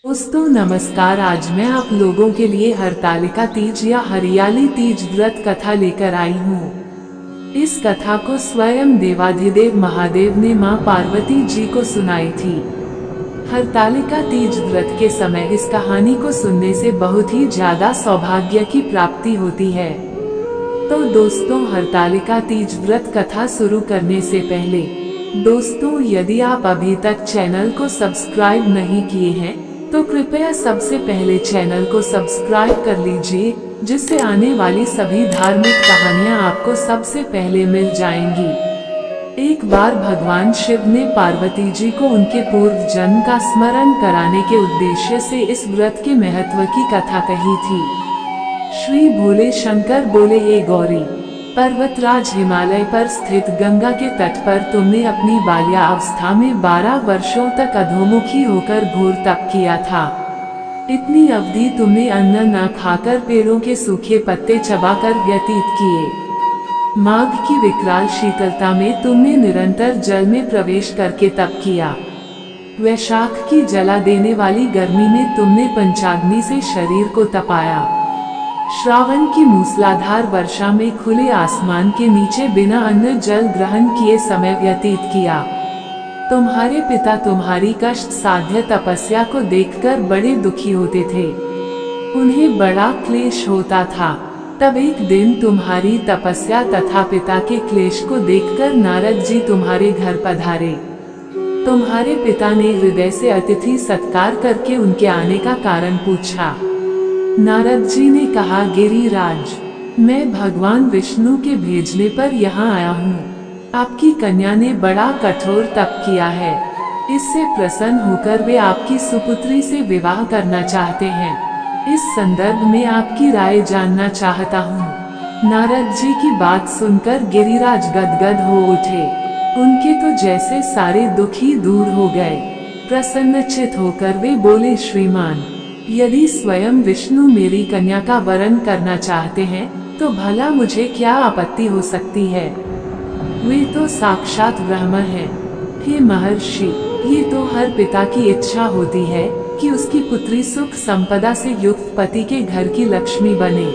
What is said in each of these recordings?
दोस्तों नमस्कार। आज मैं आप लोगों के लिए हरतालिका तीज या हरियाली तीज व्रत कथा लेकर आई हूँ। इस कथा को स्वयं देवाधिदेव महादेव ने मां पार्वती जी को सुनाई थी। हरतालिका तीज व्रत के समय इस कहानी को सुनने से बहुत ही ज्यादा सौभाग्य की प्राप्ति होती है। तो दोस्तों, हरतालिका तीज व्रत कथा शुरू करने से पहले दोस्तों, यदि आप अभी तक चैनल को सब्सक्राइब नहीं किए हैं तो कृपया सबसे पहले चैनल को सब्सक्राइब कर लीजिए, जिससे आने वाली सभी धार्मिक कहानियां आपको सबसे पहले मिल जाएंगी। एक बार भगवान शिव ने पार्वती जी को उनके पूर्व जन्म का स्मरण कराने के उद्देश्य से इस व्रत के महत्व की कथा कही थी। श्री भोले शंकर बोले, हे गौरी, पर्वतराज हिमालय पर स्थित गंगा के तट पर तुमने अपनी बाल्यावस्था में 12 वर्षों तक अधोमुखी होकर घोर तप किया था। इतनी अवधि तुमने अन्न न खाकर पेड़ों के सूखे पत्ते चबाकर व्यतीत किए। माघ की विकराल शीतलता में तुमने निरंतर जल में प्रवेश करके तप किया। वैशाख की जला देने वाली गर्मी में तुमने पंचाग्नि से शरीर को तपाया। श्रावण की मूसलाधार वर्षा में खुले आसमान के नीचे बिना अन्न जल ग्रहण किए समय व्यतीत किया। तुम्हारे पिता तुम्हारी कष्ट साध्य तपस्या को देखकर बड़े दुखी होते थे। उन्हें बड़ा क्लेश होता था। तब एक दिन तुम्हारी तपस्या तथा पिता के क्लेश को देखकर नारद जी तुम्हारे घर पधारे। तुम्हारे पिता ने हृदय से अतिथि सत्कार करके उनके आने का कारण पूछा। नारद जी ने कहा, गिरिराज, मैं भगवान विष्णु के भेजने पर यहाँ आया हूँ। आपकी कन्या ने बड़ा कठोर तप किया है। इससे प्रसन्न होकर वे आपकी सुपुत्री से विवाह करना चाहते हैं। इस संदर्भ में आपकी राय जानना चाहता हूँ। नारद जी की बात सुनकर गिरिराज गदगद हो उठे। उनके तो जैसे सारे दुख ही दूर हो गए। प्रसन्नचित होकर वे बोले, श्रीमान, यदि स्वयं विष्णु मेरी कन्या का वरण करना चाहते हैं तो भला मुझे क्या आपत्ति हो सकती है। वे तो साक्षात ब्रह्म हैं। हे महर्षि, ये तो हर पिता की इच्छा होती है कि उसकी पुत्री सुख संपदा से युक्त पति के घर की लक्ष्मी बने।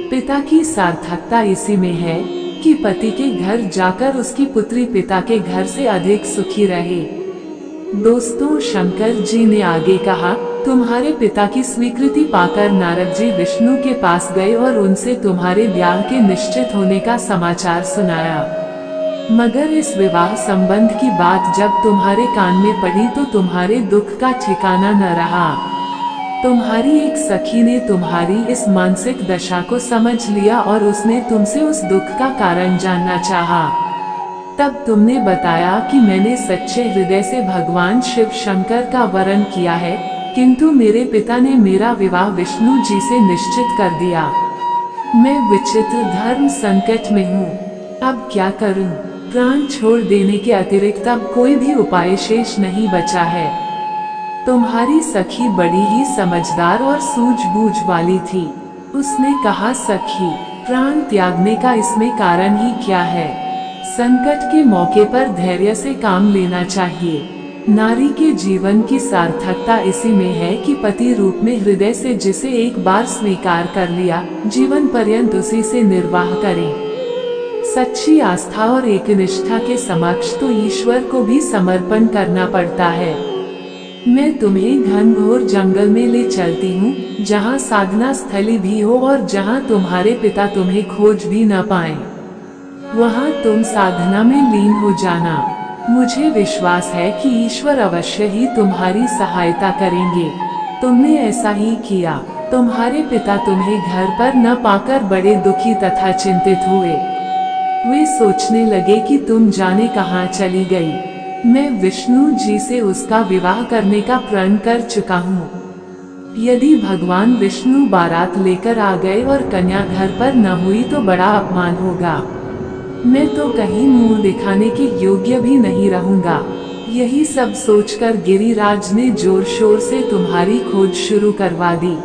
पिता की सार्थकता इसी में है कि पति के घर जाकर उसकी पुत्री पिता के घर से अधिक सुखी रहे। दोस्तों, शंकर जी ने आगे कहा, तुम्हारे पिता की स्वीकृति पाकर नारद जी विष्णु के पास गए और उनसे तुम्हारे ब्याह के निश्चित होने का समाचार सुनाया। मगर इस विवाह संबंध की बात जब तुम्हारे कान में पड़ी तो तुम्हारे दुख का ठिकाना न रहा। तुम्हारी एक सखी ने तुम्हारी इस मानसिक दशा को समझ लिया और उसने तुमसे उस दुख का कारण जानना चाहा। तब तुमने बताया कि मैंने सच्चे हृदय से भगवान शिव शंकर का वरण किया है, किंतु मेरे पिता ने मेरा विवाह विष्णु जी से निश्चित कर दिया। मैं विचित्र धर्म संकट में हूँ। अब क्या करूँ? प्राण छोड़ देने के अतिरिक्त अब कोई भी उपाय शेष नहीं बचा है। तुम्हारी सखी बड़ी ही समझदार और सूझबूझ वाली थी। उसने कहा, सखी, प्राण त्यागने का इसमें कारण ही क्या है? संकट के मौके पर धैर्य से काम लेना चाहिए। नारी के जीवन की सार्थकता इसी में है कि पति रूप में हृदय से जिसे एक बार स्वीकार कर लिया, जीवन पर्यंत उसी से निर्वाह करें। सच्ची आस्था और एकनिष्ठा के समक्ष तो ईश्वर को भी समर्पण करना पड़ता है। मैं तुम्हें घनघोर जंगल में ले चलती हूँ, जहाँ साधना स्थली भी हो और जहाँ तुम्हारे पिता तुम्हें खोज भी न पाए। वहाँ तुम साधना में लीन हो जाना। मुझे विश्वास है कि ईश्वर अवश्य ही तुम्हारी सहायता करेंगे। तुमने ऐसा ही किया। तुम्हारे पिता तुम्हें घर पर न पाकर बड़े दुखी तथा चिंतित हुए। वे सोचने लगे कि तुम जाने कहाँ चली गई। मैं विष्णु जी से उसका विवाह करने का प्रण कर चुका हूँ। यदि भगवान विष्णु बारात लेकर आ गए और कन्या घर पर न हुई तो बड़ा अपमान होगा। मैं तो कहीं मुंह दिखाने के योग्य भी नहीं रहूंगा। यही सब सोचकर गिरिराज ने जोर शोर से तुम्हारी खोज शुरू करवा दी।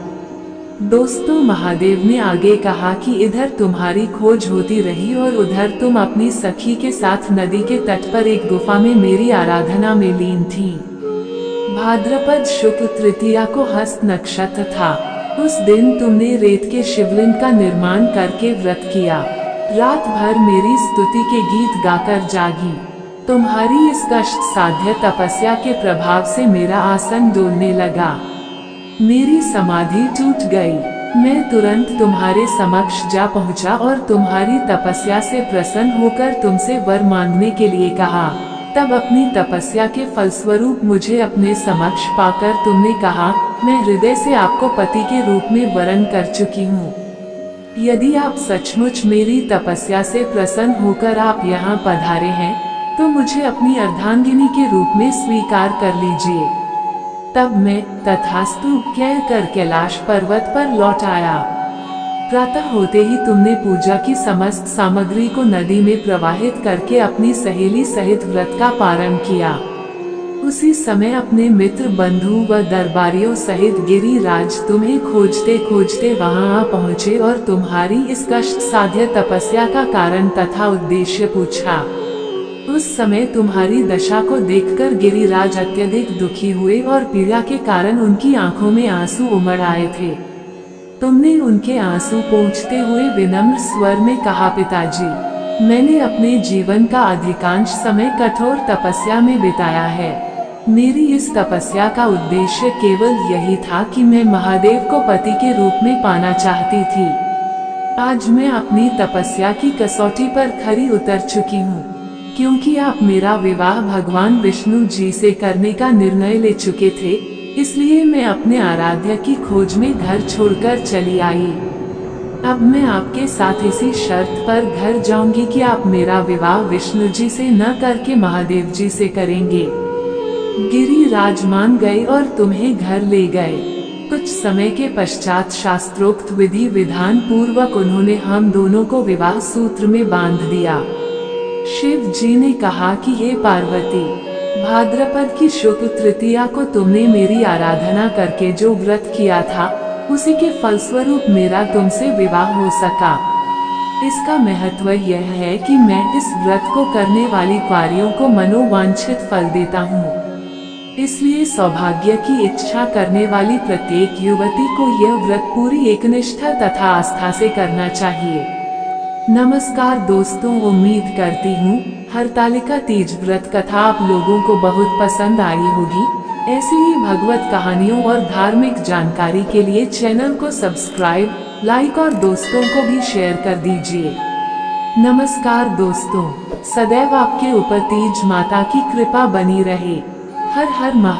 दोस्तों, महादेव ने आगे कहा कि इधर तुम्हारी खोज होती रही और उधर तुम अपनी सखी के साथ नदी के तट पर एक गुफा में मेरी आराधना में लीन थी। भाद्रपद शुक्ल तृतीया को हस्त नक्षत्र था। उस दिन तुमने रेत के शिवलिंग का निर्माण करके व्रत किया। रात भर मेरी स्तुति के गीत गाकर जागी। तुम्हारी इस कष्ट साध्य तपस्या के प्रभाव से मेरा आसन डोलने लगा। मेरी समाधि टूट गई। मैं तुरंत तुम्हारे समक्ष जा पहुंचा और तुम्हारी तपस्या से प्रसन्न होकर तुमसे वर मांगने के लिए कहा। तब अपनी तपस्या के फलस्वरूप मुझे अपने समक्ष पाकर तुमने कहा, मैं हृदय से आपको पति के रूप में वरण कर चुकी हूँ। यदि आप सचमुच मेरी तपस्या से प्रसन्न होकर आप यहाँ पधारे हैं, तो मुझे अपनी अर्धांगिनी के रूप में स्वीकार कर लीजिए। तब मैं तथास्तु कहकर कैलाश पर्वत पर लौट आया। प्रातः होते ही तुमने पूजा की समस्त सामग्री को नदी में प्रवाहित करके अपनी सहेली सहित व्रत का पारण किया। उसी समय अपने मित्र बंधु व दरबारियों सहित गिरिराज तुम्हें खोजते खोजते वहां आ पहुँचे और तुम्हारी इस कष्ट साध्य तपस्या का कारण तथा उद्देश्य पूछा। उस समय तुम्हारी दशा को देखकर गिरिराज अत्यधिक दुखी हुए और पीड़ा के कारण उनकी आंखों में आंसू उमड़ आए थे। तुमने उनके आंसू पोंछते हुए विनम्र स्वर में कहा, पिताजी, मैंने अपने जीवन का अधिकांश समय कठोर तपस्या में बिताया है। मेरी इस तपस्या का उद्देश्य केवल यही था कि मैं महादेव को पति के रूप में पाना चाहती थी। आज मैं अपनी तपस्या की कसौटी पर खरी उतर चुकी हूँ, क्योंकि आप मेरा विवाह भगवान विष्णु जी से करने का निर्णय ले चुके थे। इसलिए मैं अपने आराध्य की खोज में घर छोड़कर चली आई। अब मैं आपके साथ इसी शर्त पर घर जाऊंगी कि आप मेरा विवाह विष्णु जी से न करके महादेव जी से करेंगे। गिरिराज मान गए और तुम्हें घर ले गए। कुछ समय के पश्चात शास्त्रोक्त विधि विधान पूर्वक उन्होंने हम दोनों को विवाह सूत्र में बांध दिया। शिव जी ने कहा कि हे पार्वती, भाद्रपद की शुक्ल तृतीया को तुमने मेरी आराधना करके जो व्रत किया था, उसी के फलस्वरूप मेरा तुमसे विवाह हो सका। इसका महत्व यह है कि मैं इस व्रत को करने वाली कुंवारियों को मनोवांछित फल देता हूँ। इसलिए सौभाग्य की इच्छा करने वाली प्रत्येक युवती को यह व्रत पूरी एकनिष्ठा तथा आस्था से करना चाहिए। नमस्कार दोस्तों, उम्मीद करती हूँ हरतालिका तीज व्रत कथा आप लोगों को बहुत पसंद आई होगी। ऐसी ही भगवत कहानियों और धार्मिक जानकारी के लिए चैनल को सब्सक्राइब, लाइक और दोस्तों को भी शेयर कर दीजिए। नमस्कार दोस्तों, सदैव आपके ऊपर तीज माता की कृपा बनी रहे। हर हर महा